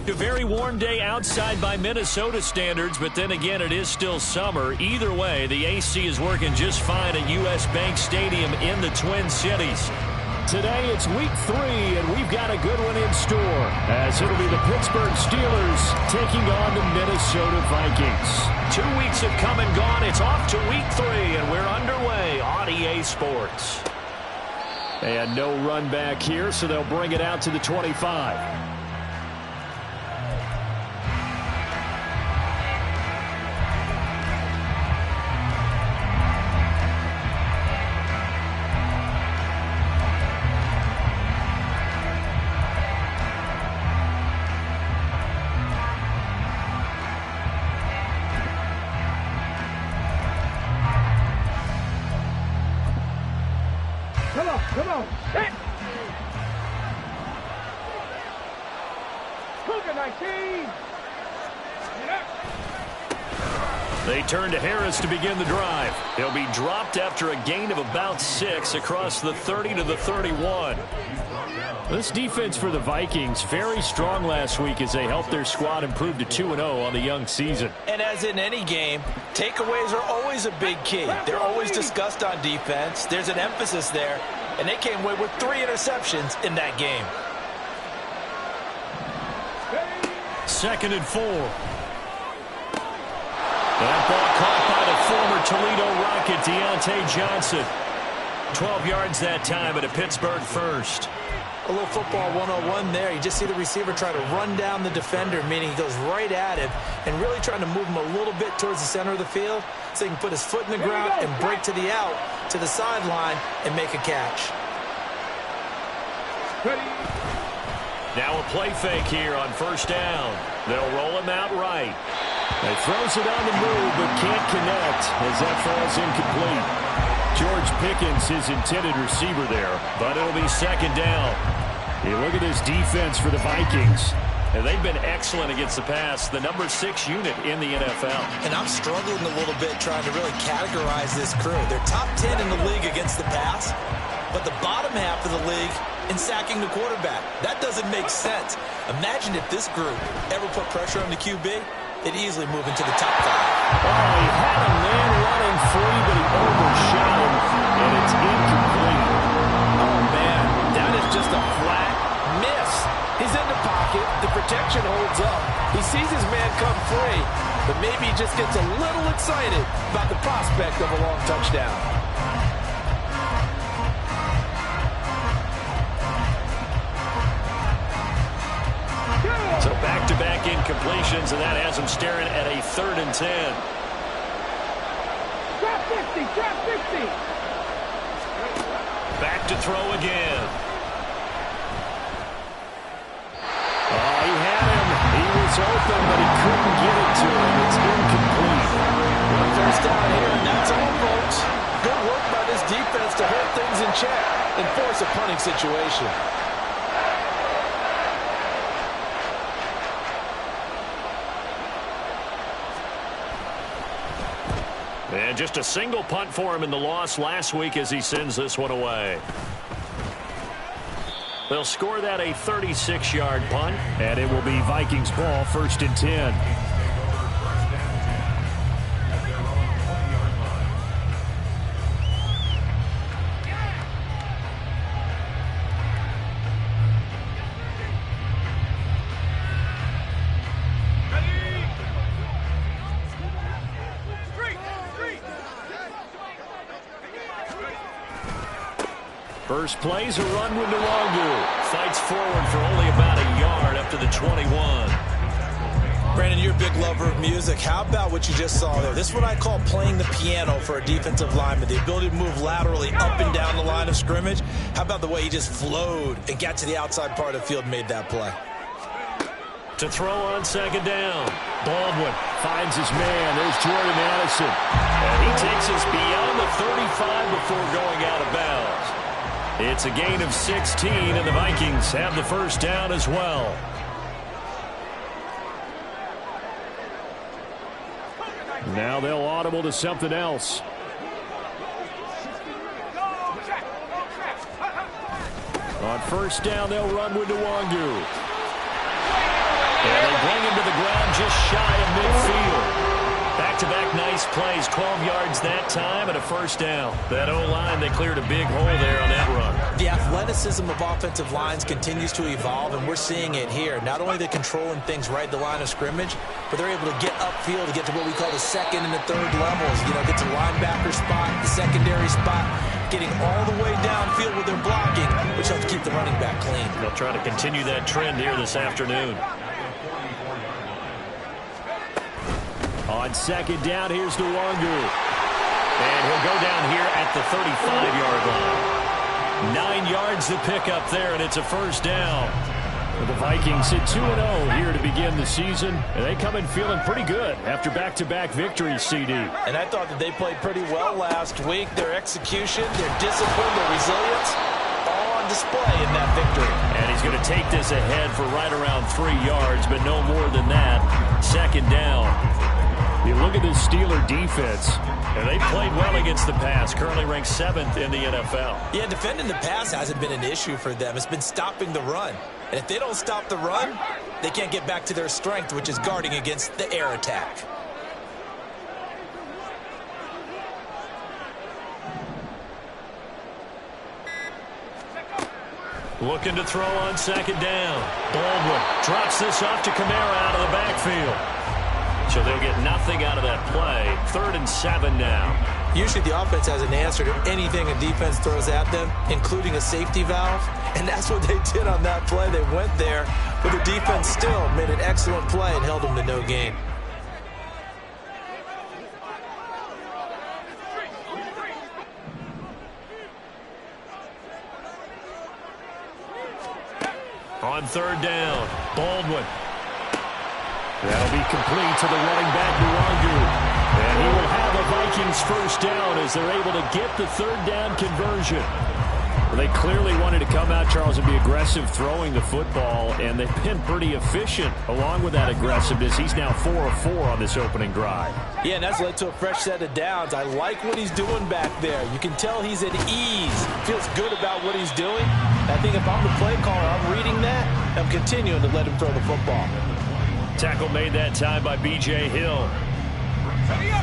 A very warm day outside by Minnesota standards, but then again, it is still summer. Either way, the AC is working just fine at U.S. Bank Stadium in the Twin Cities. Today, it's week 3, and we've got a good one in store, as it'll be the Pittsburgh Steelers taking on the Minnesota Vikings. 2 weeks have come and gone. It's off to week 3, and we're underway on EA Sports. And no run back here, so they'll bring it out to the 25. Come on. Hit. Cougar 19. They turn to Harris to begin the drive. He'll be dropped after a gain of about 6 across the 30 to the 31. This defense for the Vikings, very strong last week as they helped their squad improve to 2-0 on the young season. And as in any game, takeaways are always a big key. They're always discussed on defense. There's an emphasis there. And they came away with 3 interceptions in that game. 2nd and 4. That ball caught by the former Toledo Rocket, Deontay Johnson. 12 yards that time at a Pittsburgh first. A little football 101 there. You just see the receiver try to run down the defender, meaning he goes right at him and really trying to move him a little bit towards the center of the field so he can put his foot in the ground and break to the out, to the sideline, and make a catch. Now a play fake here on first down. They'll roll him out right. He throws it on the move but can't connect as that falls incomplete. George Pickens, his intended receiver there, but it'll be 2nd down. You look at this defense for the Vikings. And they've been excellent against the pass, the number 6 unit in the NFL. And I'm struggling a little bit trying to really categorize this crew. They're top 10 in the league against the pass, but the bottom half of the league in sacking the quarterback. That doesn't make sense. Imagine if this group ever put pressure on the QB, they'd easily move into the top 5. Oh, he had a man running free, but he overshot him, and it's incomplete. Oh, man, that is just a flat miss. He's in the pocket. The protection holds up. He sees his man come free, but maybe he just gets a little excited about the prospect of a long touchdown. So back-to-back incompletions, and that has him staring at a 3rd and 10. Drop 50, drop 50. Back to throw again. Oh, he had him. He was open, but he couldn't get it to him. It's incomplete. One first down here, and that's all, folks. Good work by this defense to hold things in check and force a punting situation. And just a single punt for him in the loss last week as he sends this one away. They'll score that a 36-yard punt, and it will be Vikings ball, 1st and 10. First play's a run with Nwangu. Fights forward for only about a yard up to the 21. Brandon, you're a big lover of music. How about what you just saw there? This is what I call playing the piano for a defensive lineman. The ability to move laterally up and down the line of scrimmage. How about the way he just flowed and got to the outside part of the field and made that play? To throw on 2nd down. Baldwin finds his man. There's Jordan Addison. And he takes us beyond the 35 before going out of bounds. It's a gain of 16, and the Vikings have the first down as well. Now they'll audible to something else. On first down, they'll run with Nwangu. And they bring him to the ground just shy of midfield. Back-to-back nice plays, 12 yards that time, and a first down. That O-line, they cleared a big hole there on that run. The athleticism of offensive lines continues to evolve, and we're seeing it here. Not only are they controlling things right at the line of scrimmage, but they're able to get upfield to get to what we call the second and the third levels. You know, get to linebacker spot, the secondary spot, getting all the way downfield with their blocking, which helps keep the running back clean. They'll try to continue that trend here this afternoon. On second down, here's Nwangu. And he'll go down here at the 35-yard line. 9 yards to pick up there, and it's a first down. The Vikings hit 2-0 here to begin the season, and they come in feeling pretty good after back-to-back victories, CD. And I thought that they played pretty well last week. Their execution, their discipline, their resilience, all on display in that victory. And he's going to take this ahead for right around 3 yards, but no more than that. Second down. You look at this Steeler defense, and they played well against the pass, currently ranked 7th in the NFL. Yeah, defending the pass hasn't been an issue for them. It's been stopping the run. And if they don't stop the run, they can't get back to their strength, which is guarding against the air attack. Looking to throw on second down. Baldwin drops this off to Kamara out of the backfield. So they'll get nothing out of that play. 3rd and 7 now. Usually the offense has an answer to anything a defense throws at them, including a safety valve. And that's what they did on that play. They went there, but the defense still made an excellent play and held them to no gain. On 3rd down, Baldwin. That'll be complete to the running back, Nwangu. And he will have a Vikings first down as they're able to get the 3rd down conversion. Well, they clearly wanted to come out, Charles, and be aggressive throwing the football, and they've been pretty efficient along with that aggressiveness. He's now 4 of 4 on this opening drive. Yeah, and that's led to a fresh set of downs. I like what he's doing back there. You can tell he's at ease. Feels good about what he's doing. I think if I'm the play caller, I'm reading that. I'm continuing to let him throw the football. Tackle made that time by B.J. Hill.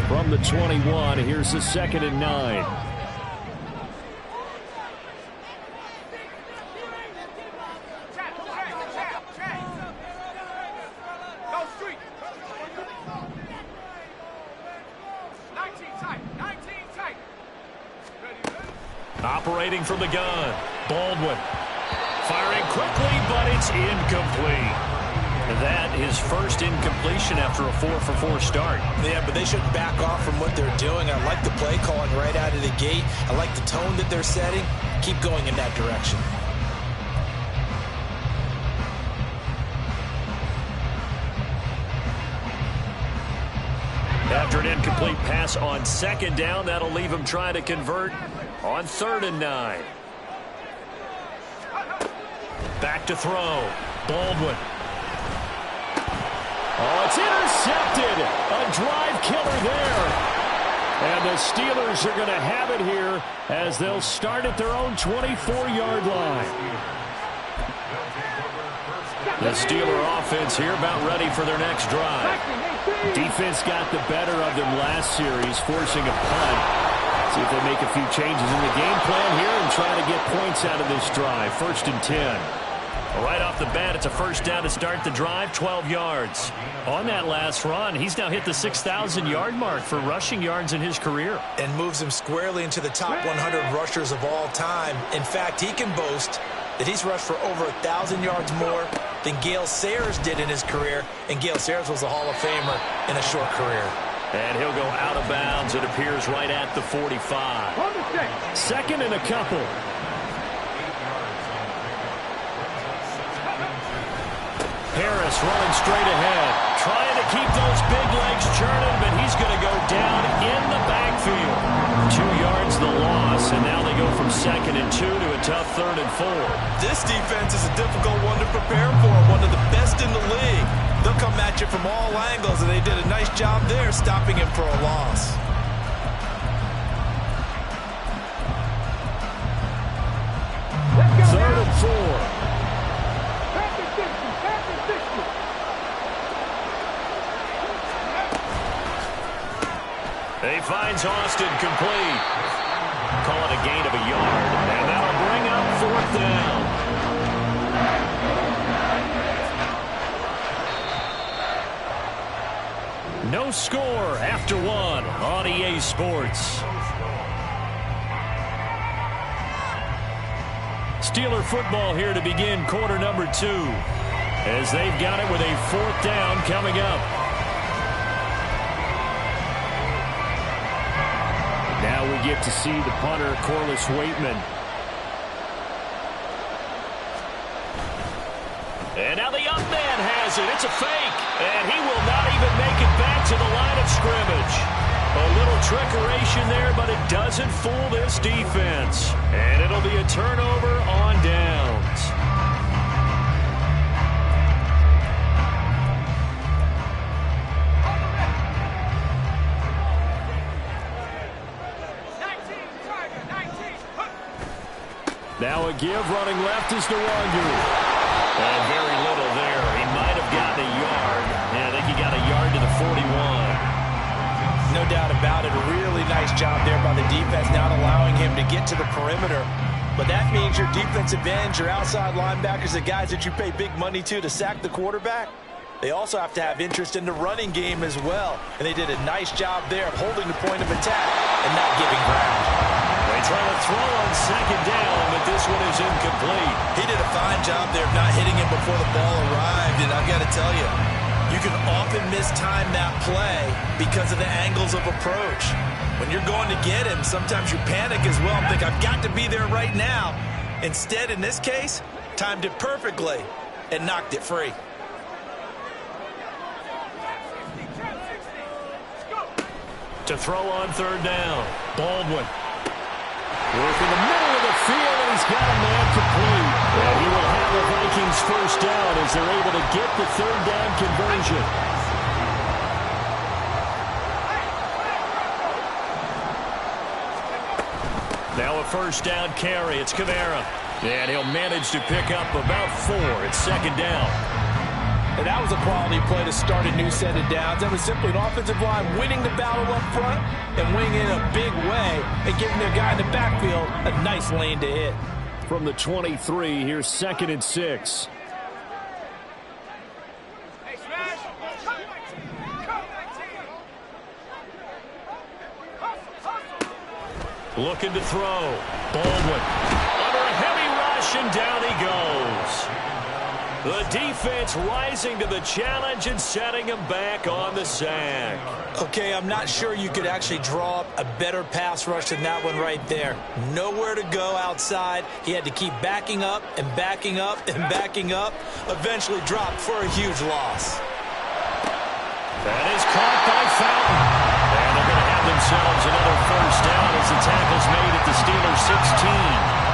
From the 21, here's the 2nd and 9. Operating from the gun, Baldwin. Firing quickly, but it's incomplete. That is first incompletion after a 4-for-4 start. Yeah, but they shouldn't back off from what they're doing. I like the play calling right out of the gate. I like the tone that they're setting. Keep going in that direction. After an incomplete pass on second down, that'll leave him trying to convert on 3rd and 9. Back to throw. Baldwin. Oh, it's intercepted. A drive killer there. And the Steelers are going to have it here as they'll start at their own 24-yard line. The Steeler offense here about ready for their next drive. Defense got the better of them last series, forcing a punt. See if they make a few changes in the game plan here and try to get points out of this drive. 1st and 10. Right off the bat, it's a first down to start the drive, 12 yards. On that last run, he's now hit the 6,000-yard mark for rushing yards in his career. And moves him squarely into the top 100 rushers of all time. In fact, he can boast that he's rushed for over 1,000 yards more than Gale Sayers did in his career. And Gale Sayers was a Hall of Famer in a short career. And he'll go out of bounds, it appears, right at the 45. 2nd and a couple. Harris running straight ahead, trying to keep those big legs churning, but he's going to go down in the backfield. 2 yards the loss, and now they go from 2nd and 2 to a tough 3rd and 4. This defense is a difficult one to prepare for, one of the best in the league. They'll come at you from all angles, and they did a nice job there stopping him for a loss. Third and 4. finds Austin complete. Call it a gain of a yard, and that'll bring up 4th down. No score after 1 on EA Sports. Steeler football here to begin quarter number 2, as they've got it with a 4th down coming up. Now we get to see the punter, Corliss Waitman. And now the up man has it. It's a fake. And he will not even make it back to the line of scrimmage. A little trickeration there, but it doesn't fool this defense. And it'll be a turnover on downs. Now a give running left is Nwangu. And very little there. He might have gotten a yard. Yeah, I think he got a yard to the 41. No doubt about it. A really nice job there by the defense, not allowing him to get to the perimeter. But that means your defensive ends, your outside linebackers, the guys that you pay big money to sack the quarterback, they also have to have interest in the running game as well. And they did a nice job there of holding the point of attack and not giving ground. They try to throw on 2nd down, but this one is incomplete. He did a fine job there of not hitting him before the ball arrived. And I've got to tell you, you can often mistime that play because of the angles of approach. When you're going to get him, sometimes you panic as well and think, I've got to be there right now. Instead, in this case, timed it perfectly and knocked it free. To throw on 3rd down, Baldwin. Work in the middle of the field, and he's got a man complete. And he will have the Vikings 1st down as they're able to get the 3rd down conversion. Now a 1st down carry. It's Kamara. And he'll manage to pick up about 4. It's 2nd down. And that was a quality play to start a new set of downs. That was simply an offensive line winning the battle up front and winning in a big way and giving their guy in the backfield a nice lane to hit. From the 23, here's 2nd and 6. Looking to throw. Baldwin under a heavy rush, and down he goes. The defense rising to the challenge and setting him back on the sack. Okay, I'm not sure you could actually draw up a better pass rush than that one right there. Nowhere to go outside. He had to keep backing up and backing up and backing up. Eventually dropped for a huge loss. That is caught by Fountain. And they're going to have themselves another 1st down as the tackle's made at the Steelers' 16.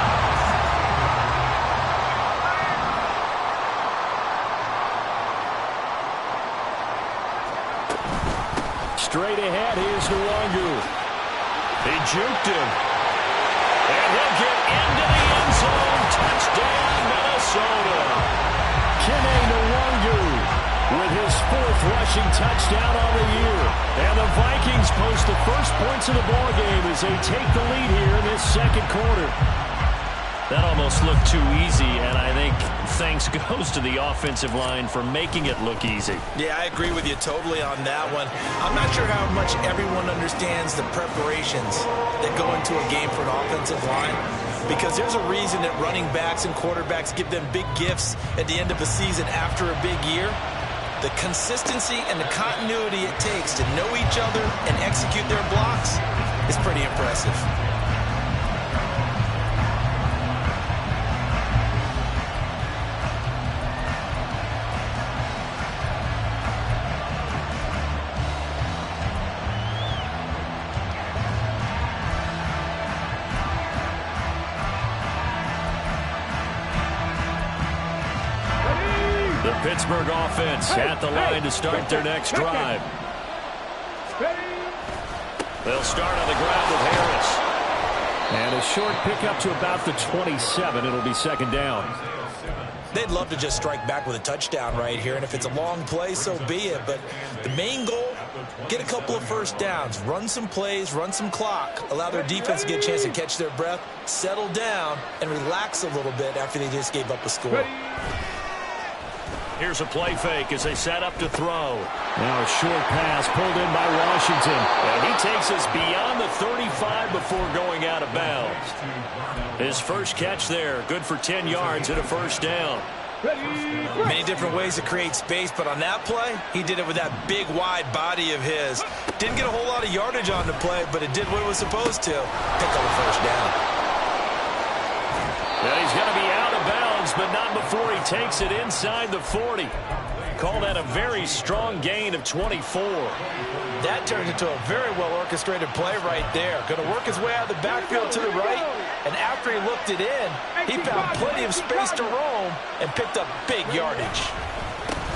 Straight ahead, here's Nwangu. He juked him. And he'll get into the end zone. Touchdown, Minnesota. Kene Nwangu with his 4th rushing touchdown on the year. And the Vikings post the first points of the ballgame as they take the lead here in this 2nd quarter. That almost looked too easy, and I think thanks goes to the offensive line for making it look easy. Yeah, I agree with you totally on that one. I'm not sure how much everyone understands the preparations that go into a game for an offensive line, because there's a reason that running backs and quarterbacks give them big gifts at the end of a season after a big year. The consistency and the continuity it takes to know each other and execute their blocks is pretty impressive. Pittsburgh offense at the line to start their next drive. They'll start on the ground with Harris. And a short pickup to about the 27. It'll be 2nd down. They'd love to just strike back with a touchdown right here, and if it's a long play, so be it. But the main goal, get a couple of first downs, run some plays, run some clock, allow their defense to get a chance to catch their breath, settle down, and relax a little bit after they just gave up a score. Here's a play fake as they set up to throw. Now a short pass pulled in by Washington. And he takes us beyond the 35 before going out of bounds. His first catch there, good for 10 yards and a first down. Many different ways to create space, but on that play, he did it with that big, wide body of his. Didn't get a whole lot of yardage on the play, but it did what it was supposed to. Pick up a first down. And he's going to be out of bounds, but not before he takes it inside the 40. Call that a very strong gain of 24. That turns into a very well-orchestrated play right there. Going to work his way out of the backfield to the right, and after he looked it in, he found plenty of space to roam and picked up big yardage.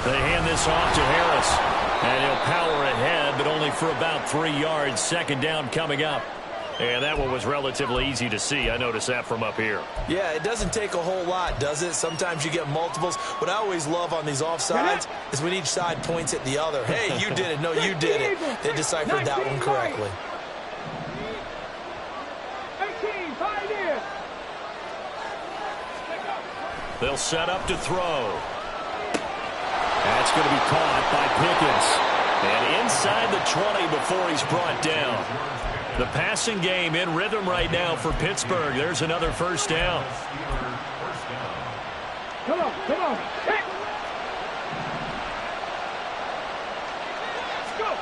They hand this off to Harris, and he'll power ahead, but only for about 3 yards. Second down coming up. And that one was relatively easy to see. I noticed that from up here. Yeah, it doesn't take a whole lot, does it? Sometimes you get multiples. What I always love on these offsides is when each side points at the other. Hey, you did it. No, you did it. They deciphered that one correctly. 18, 5 years. They'll set up to throw. That's going to be caught by Pickens. And inside the 20 before he's brought down. The passing game in rhythm right now for Pittsburgh. There's another first down. Come on, come on. Hit. Let's go.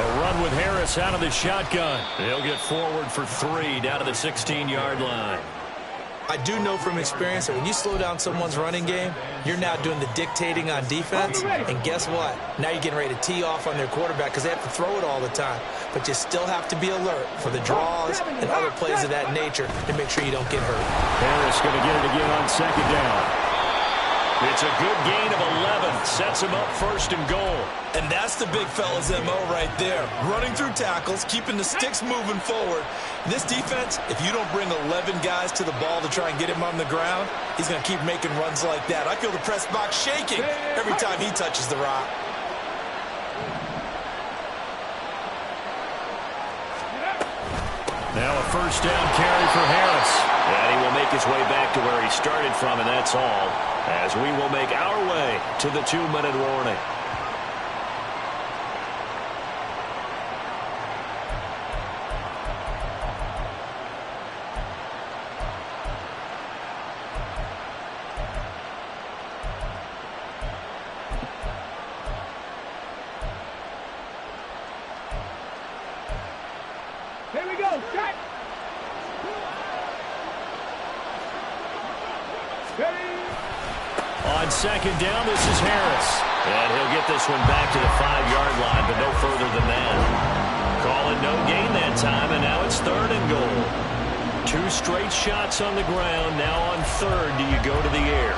A run with Harris out of the shotgun. He'll get forward for 3 down to the 16-yard line. I do know from experience that when you slow down someone's running game, you're now doing the dictating on defense. And guess what? Now you're getting ready to tee off on their quarterback because they have to throw it all the time. But you still have to be alert for the draws and other plays of that nature to make sure you don't get hurt. Harris going to get it again on second down. It's a good gain of 11. Sets him up first and goal. And that's the big fella's MO right there. Running through tackles, keeping the sticks moving forward. This defense, if you don't bring 11 guys to the ball to try and get him on the ground, he's going to keep making runs like that. I feel the press box shaking every time he touches the rock. Now a first down carry for Harris. And he will make his way back to where he started from, and that's all. As we will make our way to the 2-minute warning. Here we go. Set. Ready. On second down, this is Harris. And he'll get this one back to the 5-yard line, but no further than that. Call it no gain that time, and now it's 3rd and goal. 2 straight shots on the ground. Now on 3rd, do you go to the air?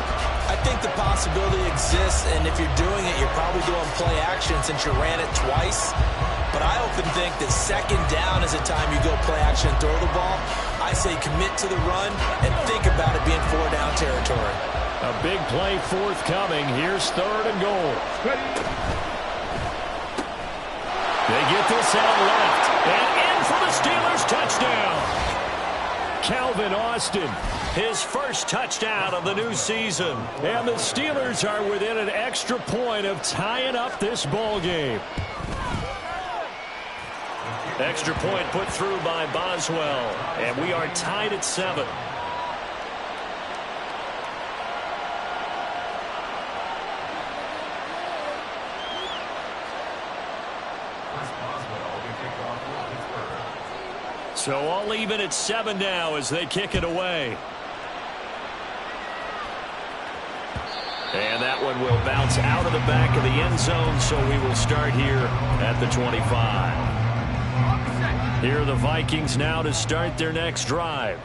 I think the possibility exists, and if you're doing it, you're probably doing play action since you ran it twice. But I often think that second down is a time you go play action and throw the ball. I say commit to the run and think about it being 4-down territory. A big play forthcoming. Here's 3rd and goal. Ready. They get this out left. And in for the Steelers touchdown. Calvin Austin, his first touchdown of the new season. And the Steelers are within an extra point of tying up this ball game. Extra point put through by Boswell. And we are tied at 7. So all even at 7 now as they kick it away. And that one will bounce out of the back of the end zone, so we will start here at the 25. Here are the Vikings now to start their next drive.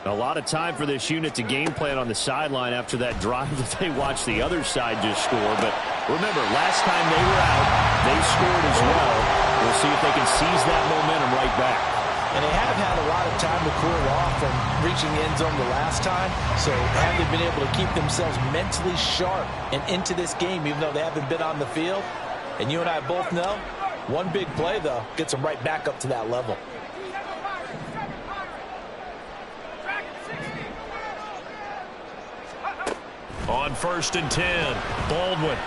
A lot of time for this unit to game plan on the sideline after that drive that they watched the other side just score. But remember, last time they were out, they scored as well. We'll see if they can seize that momentum right back. And they have had a lot of time to cool off from reaching the end zone the last time. So have they been able to keep themselves mentally sharp and into this game, even though they haven't been on the field? And you and I both know, one big play, though, gets them right back up to that level. On 1st and 10, Baldwin.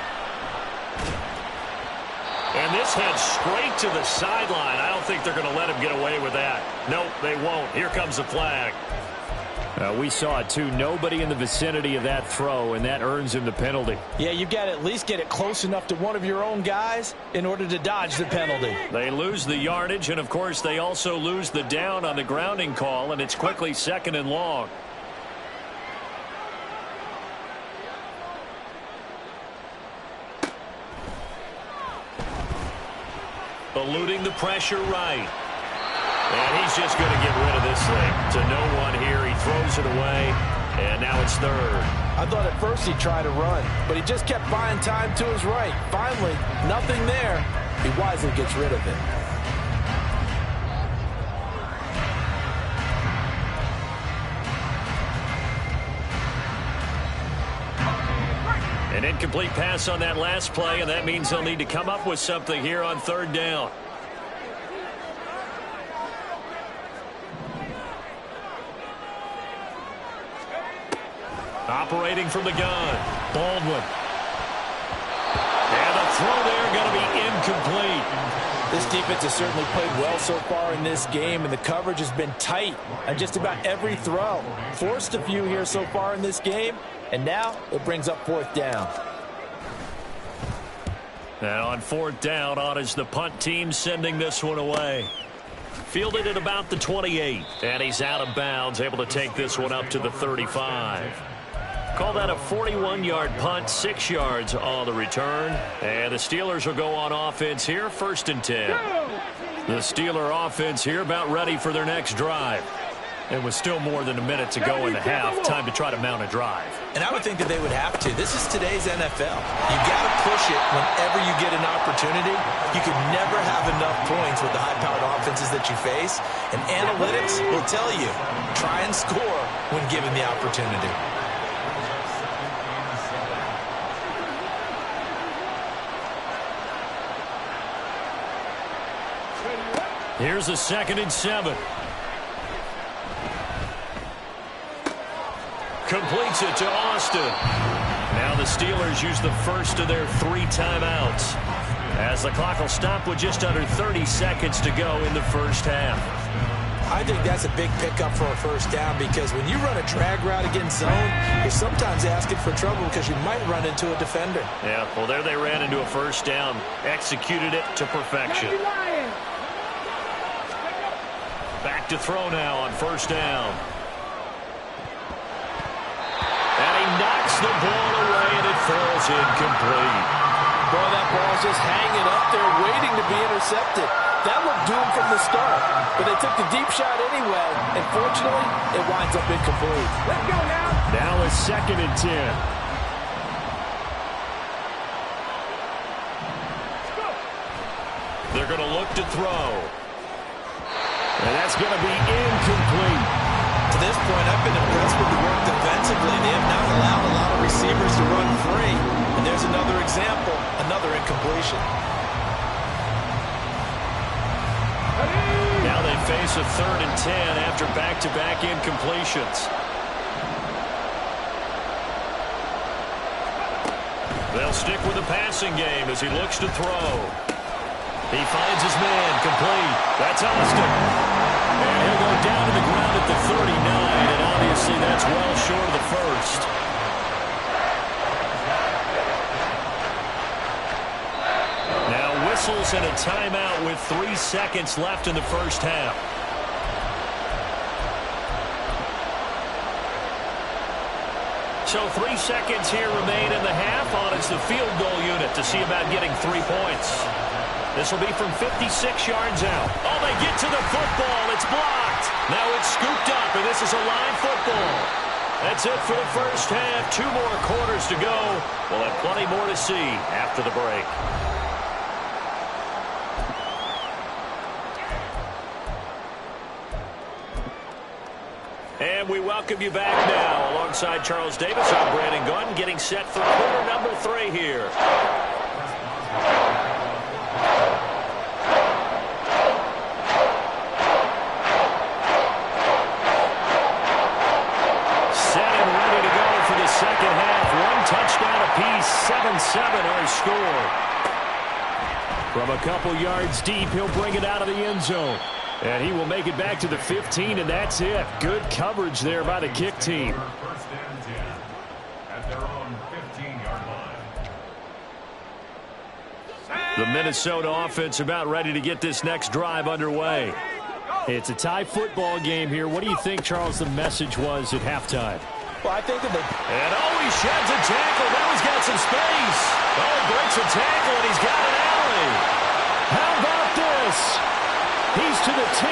And this heads straight to the sideline. I don't think they're going to let him get away with that. Nope, they won't. Here comes the flag. We saw it, too. Nobody in the vicinity of that throw, and that earns him the penalty. Yeah, you've got to at least get it close enough to one of your own guys in order to dodge the penalty. They lose the yardage, and, of course, they also lose the down on the grounding call, and it's quickly 2nd and long. Eluding the pressure right. And he's just going to get rid of this thing. To no one here. He throws it away. And now it's 3rd. I thought at first he'd try to run, but he just kept buying time to his right. Finally, nothing there. He wisely gets rid of it. An incomplete pass on that last play, and that means they'll need to come up with something here on 3rd down. Operating from the gun, Baldwin. And the throw there going to be incomplete. This defense has certainly played well so far in this game, and the coverage has been tight on just about every throw. Forced a few here so far in this game, and now it brings up 4th down. And on 4th down, on is the punt team sending this one away. Fielded at about the 28, and he's out of bounds, able to take this one up to the 35. Call that a 41-yard punt, 6 yards on the return. And the Steelers will go on offense here, 1st and 10. The Steeler offense here about ready for their next drive. And with still more than a minute to go in the half, time to try to mount a drive. And I would think that they would have to. This is today's NFL. You got to push it whenever you get an opportunity. You can never have enough points with the high-powered offenses that you face. And analytics will tell you, try and score when given the opportunity. Here's a 2nd and 7. Completes it to Austin. Now the Steelers use the first of their 3 timeouts, as the clock will stop with just under 30 seconds to go in the first half. I think that's a big pickup for a 1st down, because when you run a drag route against zone, you're sometimes asking for trouble because you might run into a defender. Yeah, well, there they ran into a 1st down, executed it to perfection. Back to throw now on 1st down. And he knocks the ball away, and it falls incomplete. Boy, that ball's just hanging up there waiting to be intercepted. That looked doomed from the start, but they took the deep shot anyway, and fortunately, it winds up incomplete. Let's go now. Now a 2nd and 10. They're going to look to throw. And that's going to be incomplete. To this point, I've been impressed with the work defensively. They have not allowed a lot of receivers to run free. And there's another example, another incompletion. Now they face a 3rd and 10 after back-to-back incompletions. They'll stick with the passing game as he looks to throw. He finds his man, complete. That's Austin. And he'll go down to the ground at the 39, and obviously that's well short of the first. Now whistles and a timeout with 3 seconds left in the first half. So 3 seconds here remain in the half. On it's the field goal unit to see about getting 3 points. This will be from 56 yards out. Oh, they get to the football. It's blocked. Now it's scooped up, and this is a line football. That's it for the first half. 2 more quarters to go. We'll have plenty more to see after the break. And we welcome you back now. Alongside Charles Davis, I'm Brandon Gaudin, getting set for quarter number 3 here. Set and ready to go for the second half. 1 touchdown apiece, 7-7 our score. From a couple yards deep, he'll bring it out of the end zone. And he will make it back to the 15, and that's it. Good coverage there by the kick team. First and 10 at their own 15-yard line. The Minnesota offense about ready to get this next drive underway. It's a tie football game here. What do you think, Charles, the message was at halftime? Well, I think that And he sheds a tackle. Now he's got some space. Breaks a tackle, and he's got an alley. How about this? He's to the 10.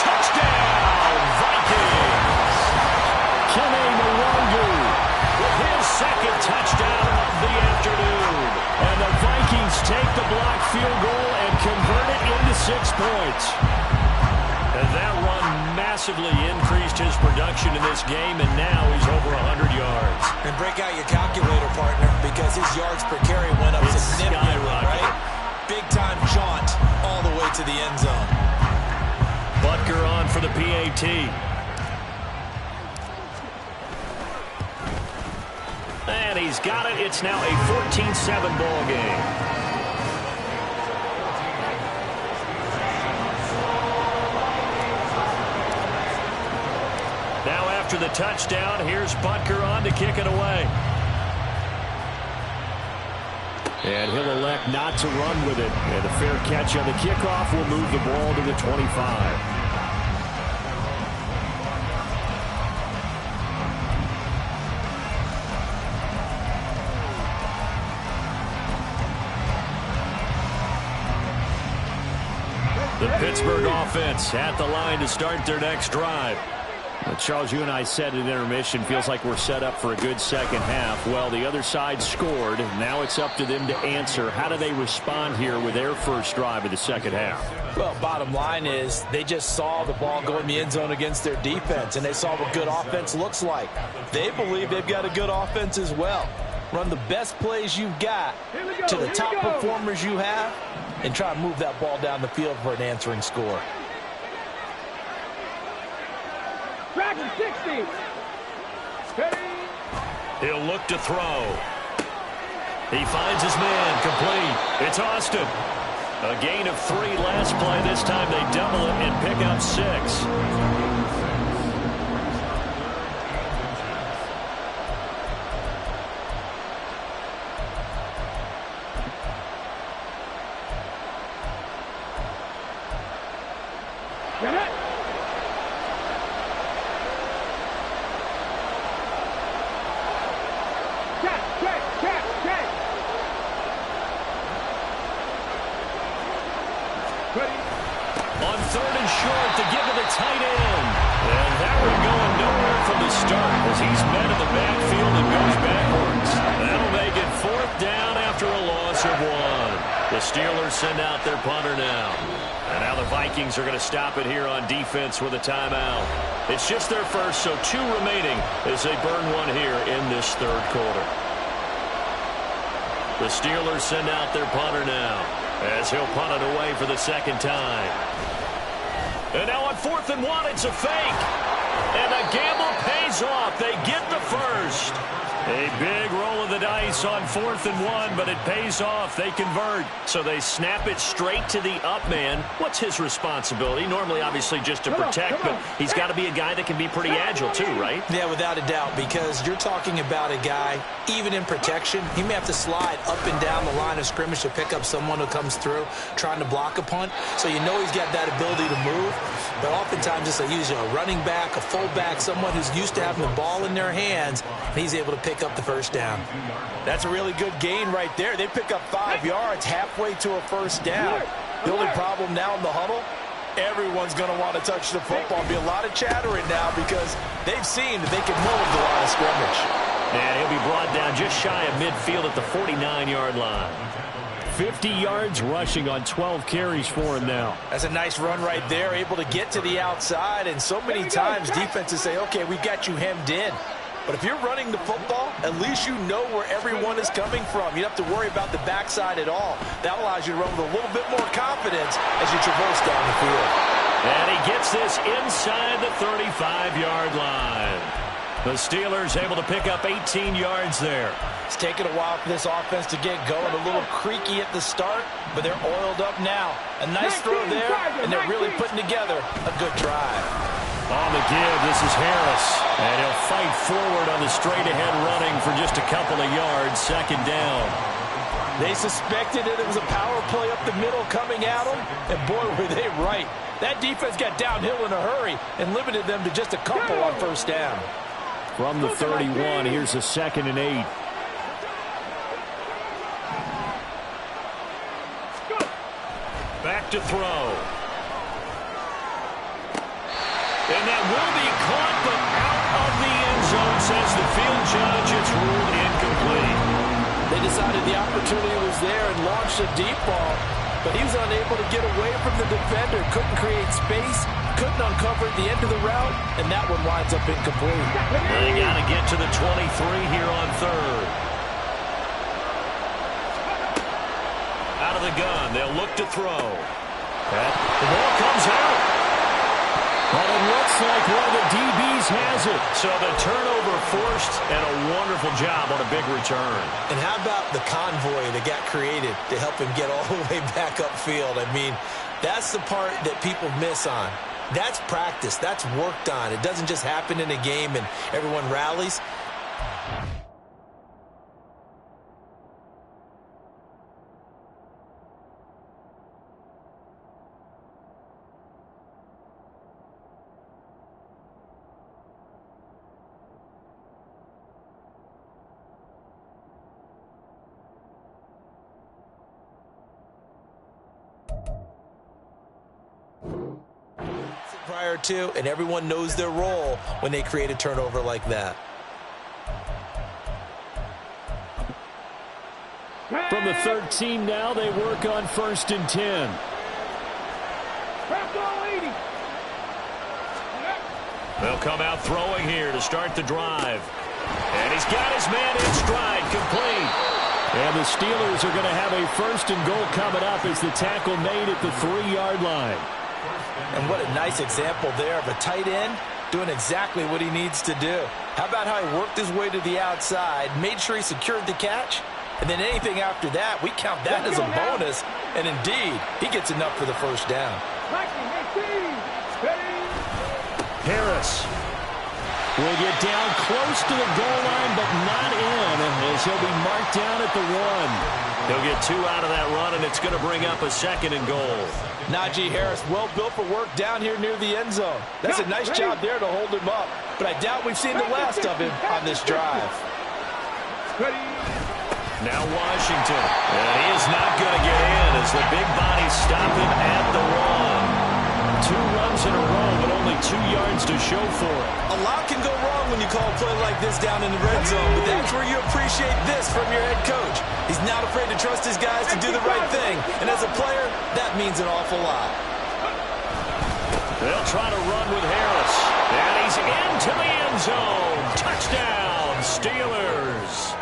Touchdown, Vikings. Kene Mwangu with his second touchdown of the afternoon. And the Vikings take the blocked field goal and convert it into 6 points. And that run massively increased his production in this game, and now he's over 100 yards. And break out your calculator, partner, because his yards per carry went up significantly, right? Big-time jaunt all the way to the end zone. Butker on for the PAT. And he's got it. It's now a 14-7 ball game. Now after the touchdown, here's Butker on to kick it away. And he'll elect not to run with it. And a fair catch on the kickoff will move the ball to the 25. The Pittsburgh offense at the line to start their next drive. Well, Charles, you and I said at intermission, feels like we're set up for a good second half. Well, the other side scored. Now it's up to them to answer. How do they respond here with their first drive of the second half? Well, bottom line is they just saw the ball go in the end zone against their defense, and they saw what good offense looks like. They believe they've got a good offense as well. Run the best plays you've got to the top performers you have, and try to move that ball down the field for an answering score. Tracking 60. Steady. He'll look to throw. He finds his man, complete. It's Austin. A gain of 3 last play. This time they double it and pick up 6. Get it. Check. Ready. On 3rd and short to give to the tight end. And that one going nowhere from the start as he's met in the backfield and goes backwards. That'll make it 4th down after a loss of 1. The Steelers send out their punter now. And now the Vikings are going to stop it here on defense with a timeout. It's just their first, so 2 remaining as they burn 1 here in this 3rd quarter. The Steelers send out their punter now as he'll punt it away for the 2nd time. And now on 4th and 1, it's a fake. And the gamble pays off. They get the first. A big roll of the dice on 4th and 1, but it pays off. They convert. So they snap it straight to the up man. What's his responsibility? Normally, obviously, just to protect, but he's got to be a guy that can be pretty agile too, right? Yeah, without a doubt, because you're talking about a guy, even in protection, he may have to slide up and down the line of scrimmage to pick up someone who comes through trying to block a punt. So you know he's got that ability to move. But oftentimes, just like usually a running back, a fullback, someone who's used to having the ball in their hands, he's able to pick up the first down. That's a really good gain right there. They pick up 5 yards halfway to a first down. The only problem now in the huddle, everyone's going to want to touch the football. Be a lot of chattering now because they've seen that they can move the line of scrimmage. And he'll be brought down just shy of midfield at the 49-yard line. 50 yards rushing on 12 carries for him now. That's a nice run right there, able to get to the outside. And so many times defenses say, okay, we got you hemmed in. But if you're running the football, at least you know where everyone is coming from. You don't have to worry about the backside at all. That allows you to run with a little bit more confidence as you traverse down the field. And he gets this inside the 35-yard line. The Steelers able to pick up 18 yards there. It's taken a while for this offense to get going. A little creaky at the start, but they're oiled up now. A nice throw there, and they're really putting together a good drive. On the give, this is Harris. And he'll fight forward on the straight-ahead running for just a couple of yards. Second down. They suspected it was a power play up the middle coming at them, and boy, were they right. That defense got downhill in a hurry and limited them to just a couple on first down. From the 31, here's a 2nd and 8. Back to throw. And that will be caught, but out of the end zone, says the field judge. It's ruled incomplete. They decided the opportunity was there and launched a deep ball, but he was unable to get away from the defender, couldn't create space, couldn't uncover at the end of the route, and that one winds up incomplete. They got to get to the 23 here on third. Out of the gun, they'll look to throw. The ball comes out. But it looks like one of the DBs has it. So the turnover forced, and a wonderful job on a big return. And how about the convoy that got created to help him get all the way back upfield? I mean, that's the part that people miss on. That's practice. That's worked on. It doesn't just happen in a game and everyone rallies. Prior to, and everyone knows their role when they create a turnover like that. From the 13 now, they work on 1st and 10. They'll come out throwing here to start the drive. And he's got his man in stride, complete. And the Steelers are going to have a 1st and goal coming up as the tackle made at the 3-yard line. And what a nice example there of a tight end doing exactly what he needs to do. How about how he worked his way to the outside, made sure he secured the catch, and then anything after that, we count that as a bonus. And indeed, he gets enough for the first down. Harris will get down close to the goal line, but not in, as he'll be marked down at the 1. He'll get 2 out of that run, and it's going to bring up a 2nd and goal. Najee Harris, well built for work down here near the end zone. That's a nice job there to hold him up, but I doubt we've seen the last of him on this drive. Now Washington, and he is not going to get in as the big bodies stop him at the 1. 2 runs in a row, but only 2 yards to show for it. A lot can go wrong when you call a play like this down in the red zone, but that's where you appreciate this from your head coach. He's not afraid to trust his guys to do the right thing, and as a player, that means an awful lot. They'll try to run with Harris, and he's into the end zone. Touchdown, Steelers.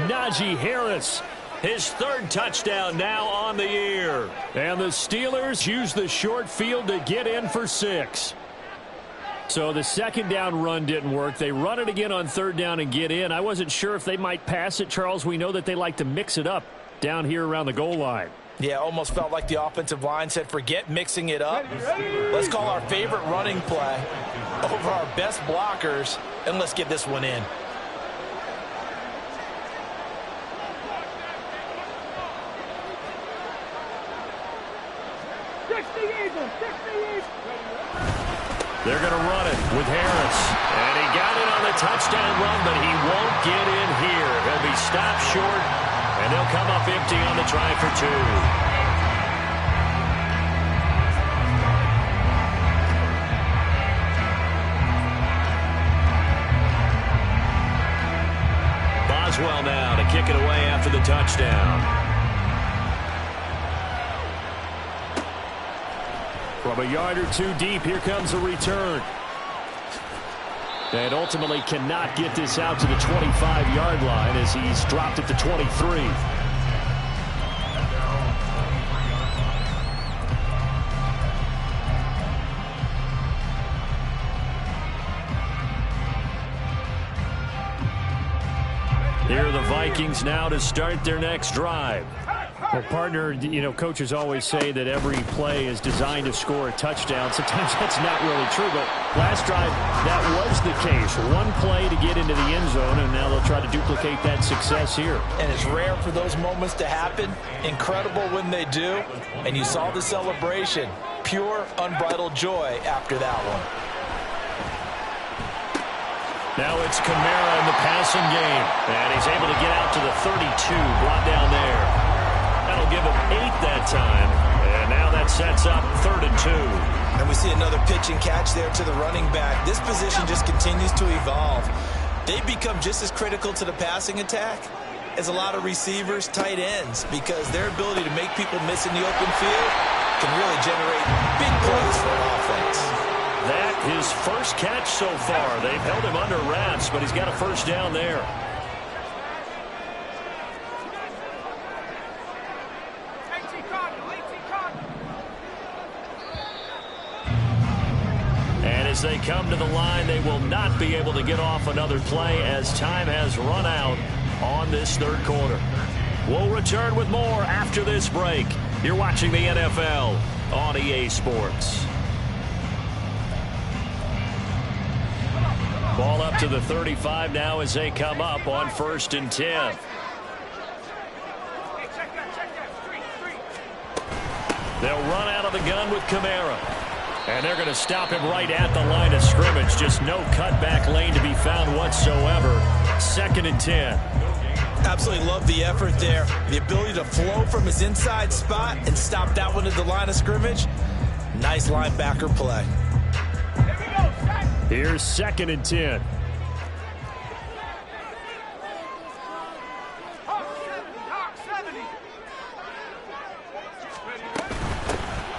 Najee Harris, his 3rd touchdown now on the year. And the Steelers use the short field to get in for 6. So the 2nd down run didn't work. They run it again on 3rd down and get in. I wasn't sure if they might pass it, Charles. We know that they like to mix it up down here around the goal line. Yeah, almost felt like the offensive line said, forget mixing it up. Let's call our favorite running play over our best blockers, and let's get this one in. They're going to run it with Harris. And he got it on the touchdown run, but he won't get in here. He'll be stopped short, and they'll come up empty on the try for 2. Boswell now to kick it away after the touchdown. From a yard or two deep, here comes a return. And ultimately cannot get this out to the 25-yard line as he's dropped at the 23. Here are the Vikings now to start their next drive. Well, partner, you know, coaches always say that every play is designed to score a touchdown. Sometimes that's not really true, but last drive, that was the case. One play to get into the end zone, and now they'll try to duplicate that success here. And it's rare for those moments to happen. Incredible when they do. And you saw the celebration. Pure, unbridled joy after that one. Now it's Kamara in the passing game. And he's able to get out to the 32, brought down there. That'll give him 8 that time. And now that sets up 3rd and 2. And we see another pitch and catch there to the running back. This position just continues to evolve. They become just as critical to the passing attack as a lot of receivers, tight ends, because their ability to make people miss in the open field can really generate big plays for an offense. That his first catch so far. They've held him under wraps, but he's got a first down there. And as they come to the line, they will not be able to get off another play as time has run out on this third quarter. We'll return with more after this break. You're watching the NFL on EA Sports. Ball up to the 35 now as they come up on 1st and 10. They'll run out of the gun with Kamara. And they're going to stop him right at the line of scrimmage. Just no cutback lane to be found whatsoever. 2nd and 10. Absolutely love the effort there. The ability to flow from his inside spot and stop that one at the line of scrimmage. Nice linebacker play. Here's 2nd and 10.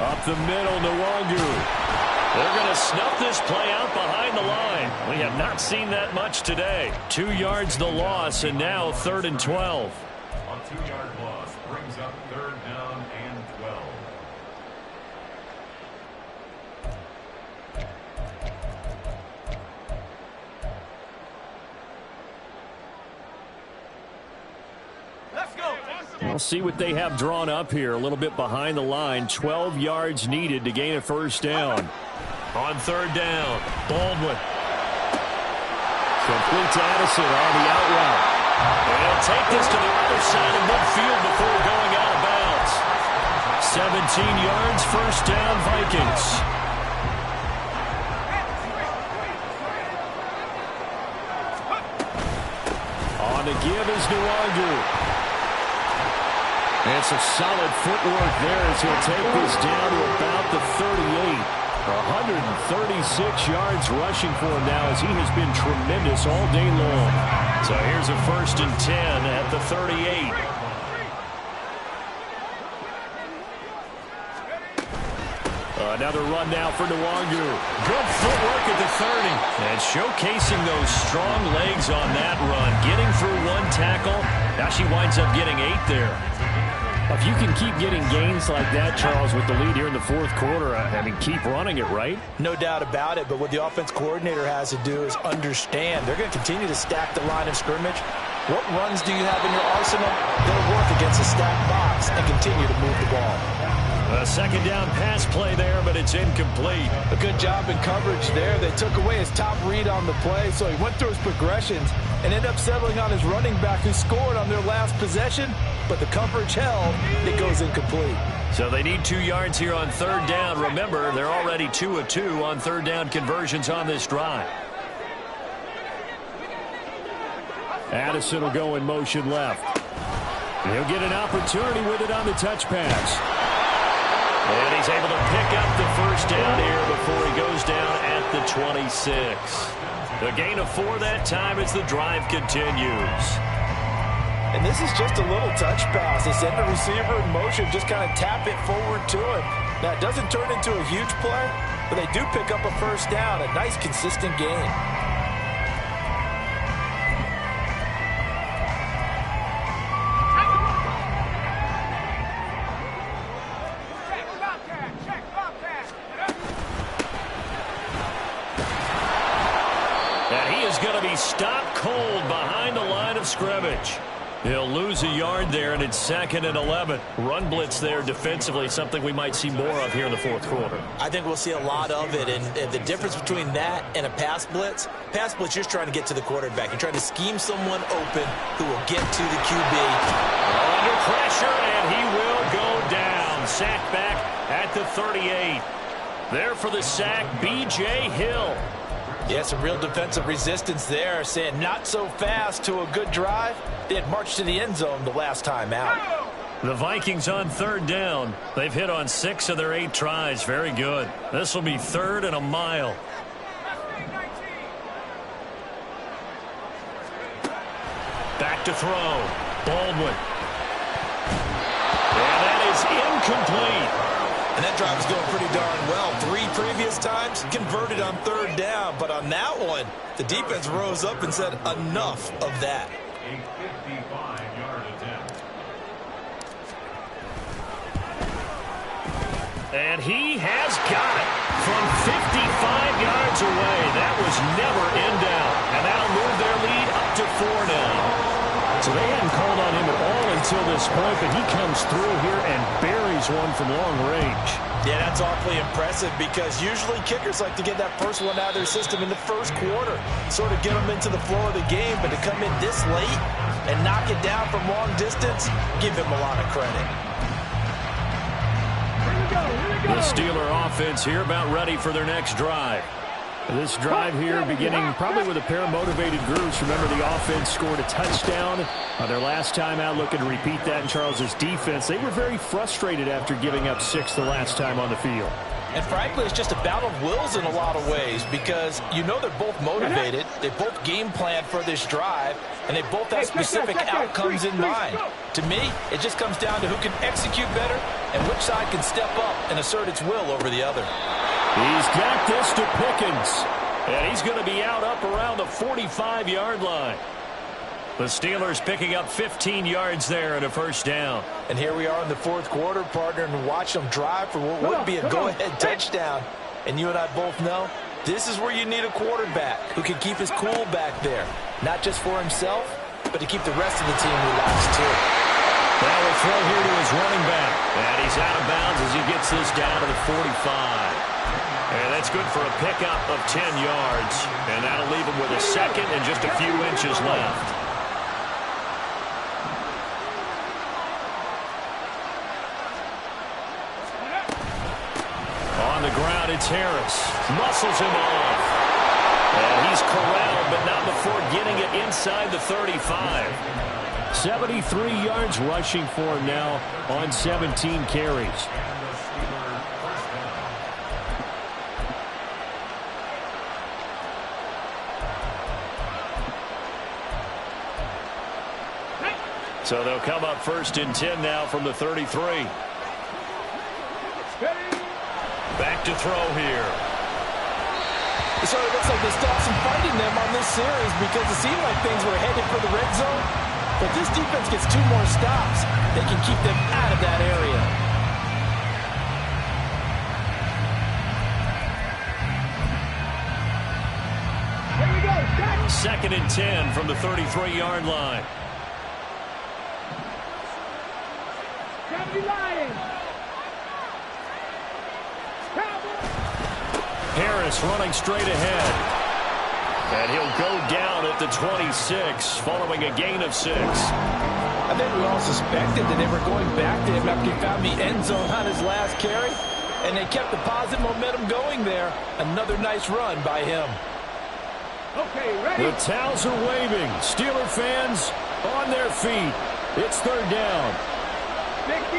Up the middle, Nwangu. They're going to snuff this play out behind the line. We have not seen that much today. 2 yards the loss, and now 3rd and 12. A 2-yard loss brings up 3rd down and 12. We'll see what they have drawn up here. A little bit behind the line. 12 yards needed to gain a first down. On 3rd down, Baldwin. Complete to Addison on the out route. And he'll take this to the other side of midfield before going out of bounds. 17 yards, first down, Vikings. On the give is Nwangu. And some solid footwork there as he'll take this down to about the 38. 136 yards rushing for him now as he has been tremendous all day long. So here's a 1st and 10 at the 38. Another run now for Nwangu. Good footwork at the 30. And showcasing those strong legs on that run. Getting through 1 tackle. Now she winds up getting 8 there. If you can keep getting gains like that, Charles, with the lead here in the 4th quarter, I mean, keep running it, right? No doubt about it, but what the offense coordinator has to do is understand. They're going to continue to stack the line of scrimmage. What runs do you have in your arsenal? They'll work against a stacked box and continue to move the ball. A 2nd down pass play there, but it's incomplete. A good job in coverage there. They took away his top read on the play, so he went through his progressions and ended up settling on his running back who scored on their last possession, but the coverage held. It goes incomplete. So they need 2 yards here on 3rd down. Remember, they're already 2 of 2 on 3rd down conversions on this drive. Addison will go in motion left. He'll get an opportunity with it on the touch pass. And he's able to pick up the first down here before he goes down at the 26. A gain of 4 that time as the drive continues. And this is just a little touch pass. They send the receiver in motion, just kind of tap it forward to him. Now, it doesn't turn into a huge play, but they do pick up a first down, a nice, consistent gain. And he is going to be stopped cold behind the line of scrimmage. He'll lose a yard there, and it's 2nd and 11. Run blitz there defensively, something we might see more of here in the fourth quarter. I think we'll see a lot of it, and the difference between that and a pass blitz, you're just trying to get to the quarterback. You're trying to scheme someone open who will get to the QB. Under pressure, and he will go down. Sacked back at the 38. There for the sack, B.J. Hill. Yeah, some real defensive resistance there, saying not so fast to a good drive. They had marched to the end zone the last time out. The Vikings on 3rd down. They've hit on 6 of their 8 tries. Very good. This will be 3rd and a mile. Back to throw. Baldwin. And that is incomplete. And that drive is going pretty darn well. 3 previous times, converted on 3rd down. But on that one, the defense rose up and said, enough of that. A 55-yard attempt. And he has got it from 55 yards away. That was never in doubt. And that'll move their lead up to 4 now. So they hadn't called on him at all until this point, but he comes through here and buries one from long range. Yeah, that's awfully impressive because usually kickers like to get that first one out of their system in the first quarter, sort of get them into the flow of the game, but to come in this late and knock it down from long distance, give him a lot of credit. The Steeler offense here about ready for their next drive. This drive here beginning probably with a pair of motivated groups. Remember, the offense scored a touchdown their last time out, looking to repeat that in Charles's defense. They were very frustrated after giving up 6 the last time on the field. And frankly, it's just a battle of wills in a lot of ways because you know they're both motivated, they both game plan for this drive, and they both have specific outcomes in mind. To me, it just comes down to who can execute better and which side can step up and assert its will over the other. He's got this to Pickens, and he's going to be out up around the 45-yard line. The Steelers picking up 15 yards there and a first down. And here we are in the fourth quarter, partner, and watch them drive for what would be a go-ahead touchdown. And you and I both know this is where you need a quarterback who can keep his cool back there, not just for himself, but to keep the rest of the team relaxed too. That will throw here to his running back. And he's out of bounds as he gets this down to the 45. And that's good for a pickup of 10 yards. And that'll leave him with a second and just a few inches left. On the ground, it's Harris. Muscles him off. And he's corralled, but not before getting it inside the 35. 73 yards rushing for him now on 17 carries. So they'll come up 1st and 10 now from the 33. Back to throw here. So it looks like they stopped some fighting them on this series because it seemed like things were headed for the red zone. But this defense gets 2 more stops. They can keep them out of that area. Here we go. 2nd and 10 from the 33-yard line. Harris running straight ahead. And he'll go down at the 26 following a gain of 6. I think we all suspected that they were going back to him after he found the end zone on his last carry. And they kept the positive momentum going there. Another nice run by him. Okay, ready? The towels are waving. Steeler fans on their feet. It's 3rd down. 65.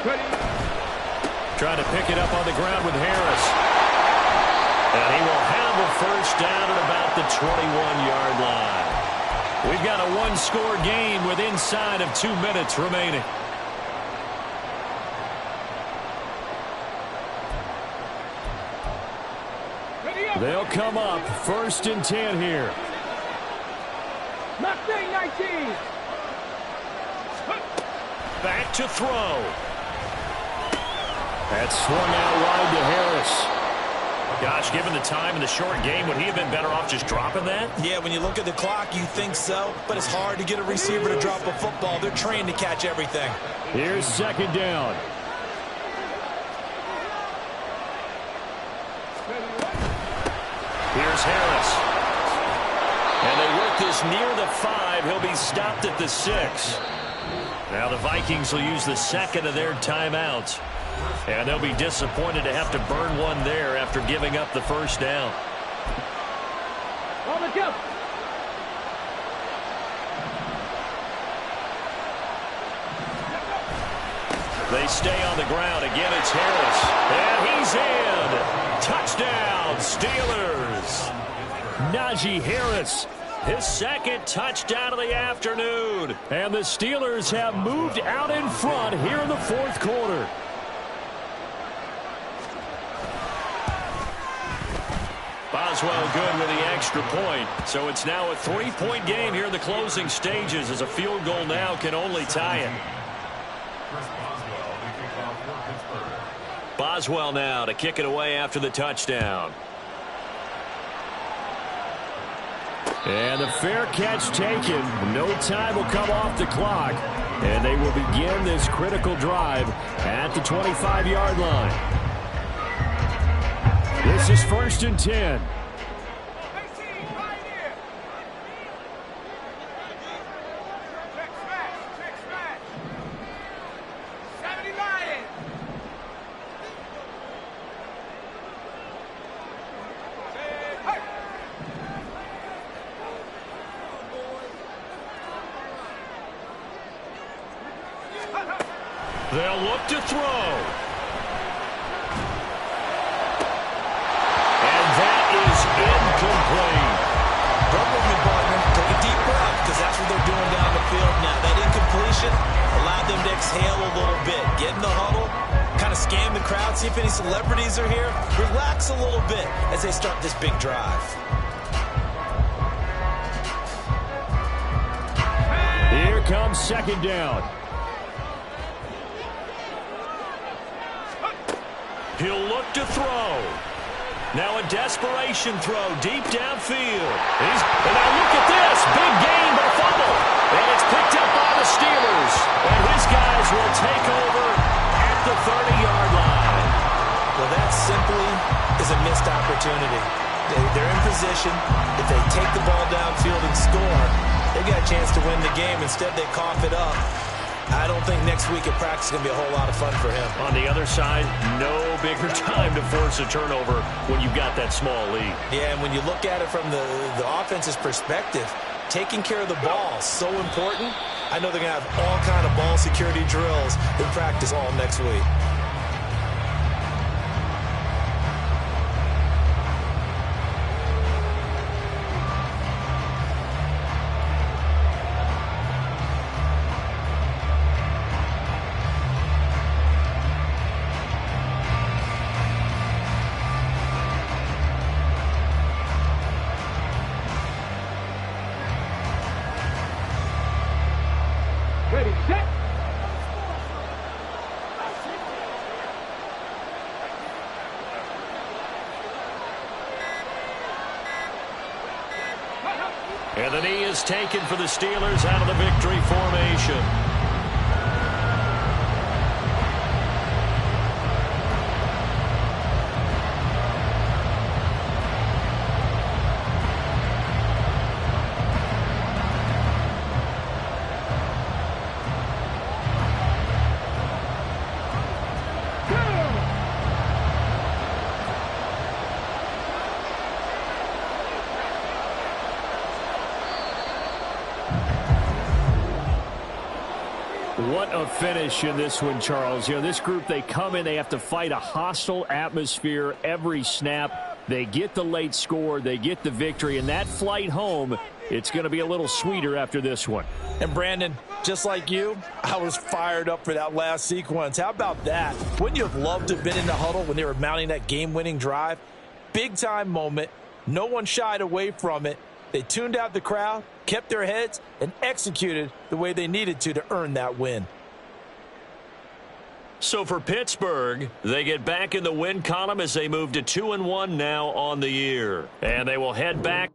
Ready? Trying to pick it up on the ground with Harris. And he will have a first down at about the 21-yard line. We've got a 1-score game with inside of 2 minutes remaining. They'll come up 1st and 10 here. Mustang 19. Back to throw. That's swung out wide to Harris. Gosh, given the time in the short game, would he have been better off just dropping that? Yeah, when you look at the clock, you think so, but it's hard to get a receiver to drop a football. They're trained to catch everything. Here's 2nd down. Here's Harris. And they work this near the 5. He'll be stopped at the 6. Now the Vikings will use the 2nd of their timeouts. And they'll be disappointed to have to burn one there after giving up the 1st down. On the jump. They stay on the ground. Again, it's Harris. And he's in. Touchdown, Steelers. Najee Harris. His 2nd touchdown of the afternoon. And the Steelers have moved out in front here in the 4th quarter. Boswell good with the extra point. So it's now a 3-point game here in the closing stages as a field goal now can only tie it. Boswell now to kick it away after the touchdown. And the fair catch taken. No time will come off the clock. And they will begin this critical drive at the 25-yard line. This is 1st and 10. They'll look to throw. And that is incomplete. Don't move me, partner. Take a deep breath, because that's what they're doing down the field now. That incompletion allowed them to exhale a little bit. Get in the huddle, kind of scan the crowd, see if any celebrities are here. Relax a little bit as they start this big drive. Here comes 2nd down. He'll look to throw. Now a desperation throw deep downfield. And now look at this. Big gain, but a fumble. And it's picked up by the Steelers. And his guys will take over at the 30-yard line. Well, that simply is a missed opportunity. They're in position. If they take the ball downfield and score, they got a chance to win the game. Instead, they cough it up. I don't think next week at practice is going to be a whole lot of fun for him. On the other side, no bigger time to force a turnover when you've got that small lead. Yeah, and when you look at it from the offense's perspective, taking care of the ball is so important. I know they're going to have all kind of ball security drills in practice all next week. Ready, set. And the knee is taken for the Steelers out of the victory formation. What a finish in this one, Charles. You know, this group, they come in, they have to fight a hostile atmosphere every snap. They get the late score, they get the victory, and that flight home, it's going to be a little sweeter after this one. And Brandon, just like you, I was fired up for that last sequence. How about that? Wouldn't you have loved to have been in the huddle when they were mounting that game-winning drive? big-time moment. No one shied away from it. They tuned out the crowd, kept their heads, and executed the way they needed to earn that win. So for Pittsburgh, they get back in the win column as they move to 2-1 now on the year. And they will head back.